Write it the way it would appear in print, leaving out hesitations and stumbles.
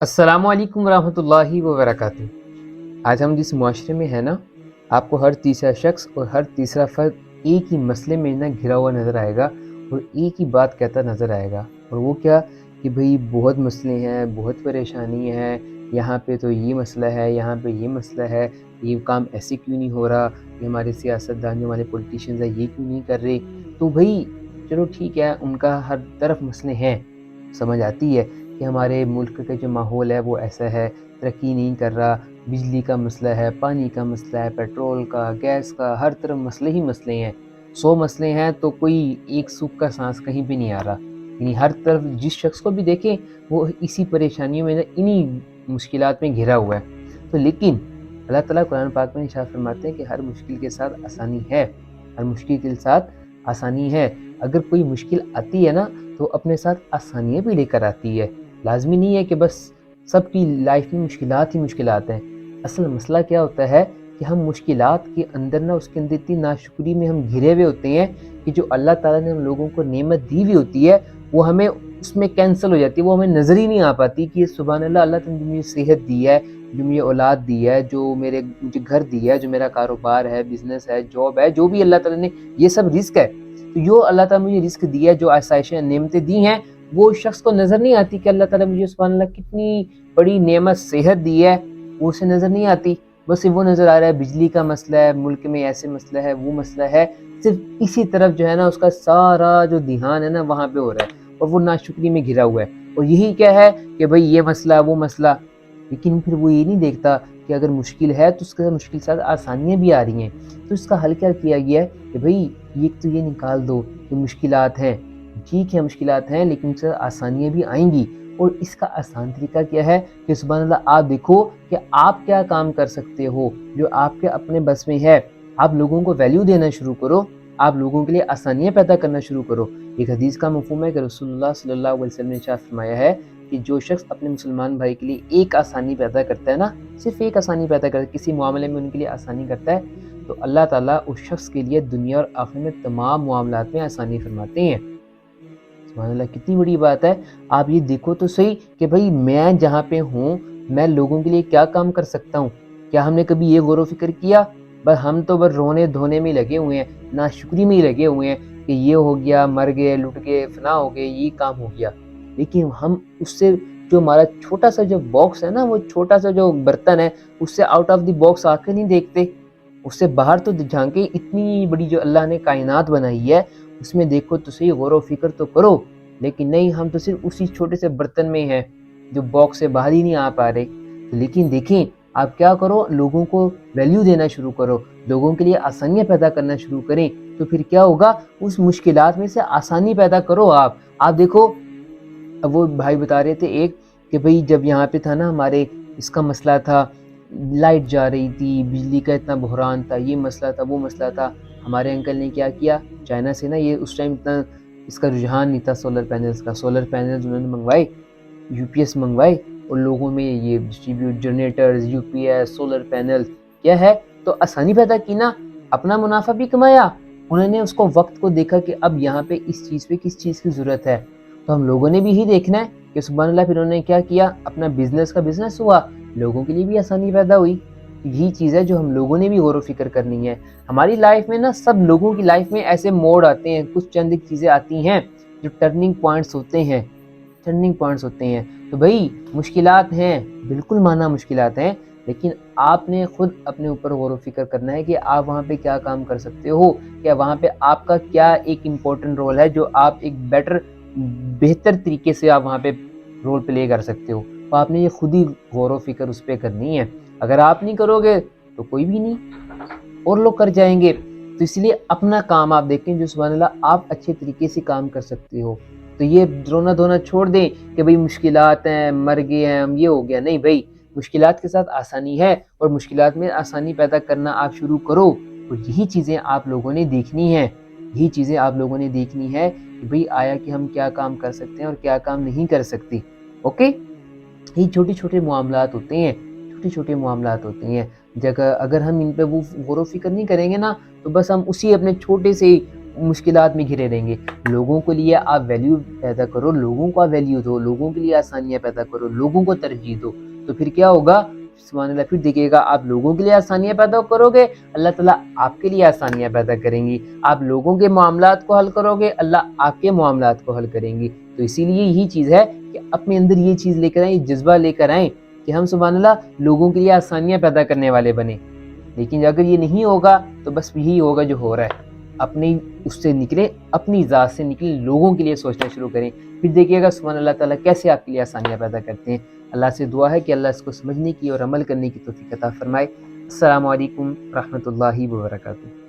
السلام علیکم ورحمۃ اللہ وبرکاتہ۔ آج ہم جس معاشرے میں ہیں نا، آپ کو ہر تیسرا شخص اور ہر تیسرا فرد ایک ہی مسئلے میں نا گھرا ہوا نظر آئے گا اور ایک ہی بات کہتا نظر آئے گا، اور وہ کیا کہ بھئی بہت مسئلے ہیں، بہت پریشانی ہے، یہاں پہ تو یہ مسئلہ ہے، یہاں پہ یہ مسئلہ ہے، یہ کام ایسے کیوں نہیں ہو رہا، یہ ہمارے سیاستدان جو ہمارے پولیٹیشینز ہیں یہ کیوں نہیں کر رہے۔ تو بھئی چلو ٹھیک ہے، ان کا ہر طرف مسئلے ہیں، سمجھ آتی ہے کہ ہمارے ملک کا جو ماحول ہے وہ ایسا ہے، ترقی نہیں کر رہا، بجلی کا مسئلہ ہے، پانی کا مسئلہ ہے، پیٹرول کا، گیس کا، ہر طرف مسئلے ہی مسئلے ہیں، 100 مسئلے ہیں تو کوئی ایک سکھ کا سانس کہیں بھی نہیں آ رہا، یعنی ہر طرف جس شخص کو بھی دیکھیں وہ اسی پریشانیوں میں انہی مشکلات میں گھرا ہوا ہے۔ تو لیکن اللہ تعالیٰ قرآن پاک میں ارشاد فرماتے ہیں کہ ہر مشکل کے ساتھ آسانی ہے، ہر مشکل کے ساتھ آسانی ہے۔ اگر کوئی مشکل آتی ہے نا تو اپنے ساتھ آسانیاں بھی لے کر آتی ہے، لازمی نہیں ہے کہ بس سب کی لائف میں مشکلات ہی مشکلات ہیں۔ اصل مسئلہ کیا ہوتا ہے کہ ہم مشکلات کے اندر نا اس کے اندر اتنی ناشکری میں ہم گھرے ہوئے ہوتے ہیں کہ جو اللہ تعالیٰ نے ہم لوگوں کو نعمت دی ہوئی ہوتی ہے وہ ہمیں اس میں کینسل ہو جاتی ہے، وہ ہمیں نظر ہی نہیں آ پاتی کہ سبحان اللہ، اللہ تعالیٰ نے مجھے صحت دی ہے، جو مجھے اولاد دی ہے، جو مجھے گھر دی ہے، جو میرا کاروبار ہے، بزنس ہے، جاب ہے، جو بھی اللہ تعالیٰ نے، یہ سب رزق ہے۔ تو جو اللہ تعالیٰ نے مجھے رزق دیا ہے، جو آسائشیں نعمتیں دی ہیں، وہ شخص کو نظر نہیں آتی کہ اللہ تعالیٰ مجھے سبحان اللہ کتنی بڑی نعمت صحت دی ہے، وہ اسے نظر نہیں آتی، بس وہ نظر آ رہا ہے بجلی کا مسئلہ ہے، ملک میں ایسے مسئلہ ہے، وہ مسئلہ ہے، صرف اسی طرف جو ہے نا اس کا سارا جو دھیان ہے نا وہاں پہ ہو رہا ہے اور وہ ناشکری میں گھرا ہوا ہے، اور یہی کیا ہے کہ بھئی یہ مسئلہ وہ مسئلہ، لیکن پھر وہ یہ نہیں دیکھتا کہ اگر مشکل ہے تو اس کے مشکل کے ساتھ آسانیاں بھی آ رہی ہیں، تو اس کا حل کیا کیا گیا ہے کہ بھئی ایک تو یہ نکال دو کہ مشکلات ہیں، ٹھیک ہے مشکلات ہیں لیکن اس سے آسانیاں بھی آئیں گی، اور اس کا آسان طریقہ کیا ہے کہ سبحان اللہ آپ دیکھو کہ آپ کیا کام کر سکتے ہو جو آپ کے اپنے بس میں ہے، آپ لوگوں کو ویلیو دینا شروع کرو، آپ لوگوں کے لیے آسانیاں پیدا کرنا شروع کرو۔ ایک حدیث کا مفہوم ہے کہ رسول اللہ صلی اللہ علیہ وسلم نے ارشاد فرمایا ہے کہ جو شخص اپنے مسلمان بھائی کے لیے ایک آسانی پیدا کرتا ہے نا، صرف ایک آسانی پیدا کرتا ہے، کسی معاملے میں ان کے لیے آسانی کرتا ہے، تو اللہ تعالیٰ اس شخص کے لیے دنیا اور آخرت میں تمام معاملات میں آسانی فرماتے ہیں۔ سبحان اللہ، کتنی بڑی بات ہے۔ آپ یہ دیکھو تو صحیح کہ بھئی میں جہاں پہ ہوں میں لوگوں کے لیے کیا کام کر سکتا ہوں، کیا ہم نے کبھی یہ غور و فکر کیا؟ بس ہم تو بس رونے دھونے میں لگے ہوئے ہیں، ناشکری میں ہی لگے ہوئے ہیں کہ یہ ہو گیا، مر گئے، لٹ گئے، فنا ہو گئے، یہ کام ہو گیا، لیکن ہم اس سے جو ہمارا چھوٹا سا جو باکس ہے نا، وہ چھوٹا سا جو برتن ہے، اس سے آؤٹ آف دی باکس آ کے نہیں دیکھتے، اس سے باہر تو جھانکے، اتنی بڑی جو اللہ نے کائنات بنائی ہے اس میں دیکھو تو صحیح، غور و فکر تو کرو، لیکن نہیں، ہم تو صرف اسی چھوٹے سے برتن میں ہیں جو باکس سے باہر ہی نہیں آ پا رہے۔ لیکن دیکھیں آپ کیا کرو، لوگوں کو ویلیو دینا شروع کرو، لوگوں کے لیے آسانیاں پیدا کرنا شروع کریں، تو پھر کیا ہوگا، اس مشکلات میں سے آسانی پیدا کرو۔ آپ دیکھو، اب وہ بھائی بتا رہے تھے ایک کہ بھئی جب یہاں پہ تھا نا ہمارے اس کا مسئلہ تھا، لائٹ جا رہی تھی، بجلی کا اتنا بحران تھا، یہ مسئلہ تھا، وہ مسئلہ تھا، ہمارے انکل نے کیا کیا، چائنا سے نا، یہ اس ٹائم اتنا اس کا رجحان نہیں تھا سولر پینلز کا، سولر پینلز انہوں نے منگوائے، یو پی ایس منگوائے، اور لوگوں میں یہ distribute generators, U P S, solar panel کیا ہے، تو آسانی پیدا کی نا، اپنا منافع بھی کمایا، انہوں نے اس کو وقت کو دیکھا کہ اب یہاں پہ اس چیز پہ کس چیز کی ضرورت ہے، تو ہم لوگوں نے بھی یہی دیکھنا ہے کہ سبحان اللہ، پھر انہوں نے کیا کیا، اپنا بزنس کا بزنس ہوا، لوگوں کے لیے بھی آسانی پیدا ہوئی۔ یہی چیز ہے جو ہم لوگوں نے بھی غور و فکر کرنی ہے۔ ہماری لائف میں نا، سب لوگوں کی لائف میں ایسے موڑ آتے ہیں، کچھ چند ایک چیزیں آتی ہیں جو ٹرننگ پوائنٹس ہوتے ہیں، ٹرننگ پوائنٹس ہوتے ہیں، تو بھئی مشکلات ہیں، بالکل مانا مشکلات ہیں، لیکن آپ نے خود اپنے اوپر غور و فکر کرنا ہے کہ آپ وہاں پہ کیا کام کر سکتے ہو، کیا وہاں پہ آپ کا کیا ایک امپورٹنٹ رول ہے جو آپ ایک بہتر طریقے سے آپ وہاں پہ رول پلے کر سکتے ہو، تو آپ نے یہ خود ہی غور و فکر اس پہ کرنی ہے۔ اگر آپ نہیں کرو گے تو کوئی بھی نہیں، اور لوگ کر جائیں گے، تو اس لیے اپنا کام آپ دیکھیں جو سبحان اللہ آپ اچھے طریقے سے کام کر سکتے ہو، تو یہ رونا دھونا چھوڑ دیں کہ بھئی مشکلات ہیں، مر گئے ہیں ہم، یہ ہو گیا، نہیں بھئی، مشکلات کے ساتھ آسانی ہے، اور مشکلات میں آسانی پیدا کرنا آپ شروع کرو، اور یہی چیزیں آپ لوگوں نے دیکھنی ہیں، یہی چیزیں آپ لوگوں نے دیکھنی ہے کہ بھئی آیا کہ ہم کیا کام کر سکتے ہیں اور کیا کام نہیں کر سکتے۔ اوکے، یہ چھوٹے چھوٹے معاملات ہوتے ہیں، چھوٹے چھوٹے معاملات ہوتے ہیں، جگہ اگر ہم ان پہ وہ غور و فکر نہیں کریں گے نا، تو بس ہم اسی اپنے چھوٹے سے مشکلات میں گھرے رہیں گے۔ لوگوں کے لیے آپ ویلیو پیدا کرو، لوگوں کو ویلیو دو، لوگوں کے لیے آسانیاں پیدا کرو، لوگوں کو ترجیح دو، تو پھر کیا ہوگا؟ سبحان اللہ، پھر دیکھیے گا آپ لوگوں کے لیے آسانیاں پیدا کرو گے، اللہ تعالیٰ آپ کے لیے آسانیاں پیدا کریں گی۔ آپ لوگوں کے معاملات کو حل کرو گے، اللہ آپ کے معاملات کو حل کریں گی۔ تو اسی لیے یہی چیز ہے کہ اپنے اندر یہ چیز لے کر آئیں، یہ جذبہ لے کر آئیں کہ ہم سبحان اللہ لوگوں کے لیے آسانیاں پیدا کرنے والے بنیں۔ لیکن اگر یہ نہیں ہوگا تو بس یہی ہوگا جو ہو رہا ہے، اپنی اس سے نکلیں، اپنی ذات سے نکلیں، لوگوں کے لیے سوچنا شروع کریں، پھر دیکھیے گا سبحان اللہ تعالیٰ کیسے آپ کے لیے آسانیاں پیدا کرتے ہیں۔ اللہ سے دعا ہے کہ اللہ اس کو سمجھنے کی اور عمل کرنے کی توفیق عطا فرمائے۔ السلام علیکم ورحمۃ اللہ وبرکاتہ۔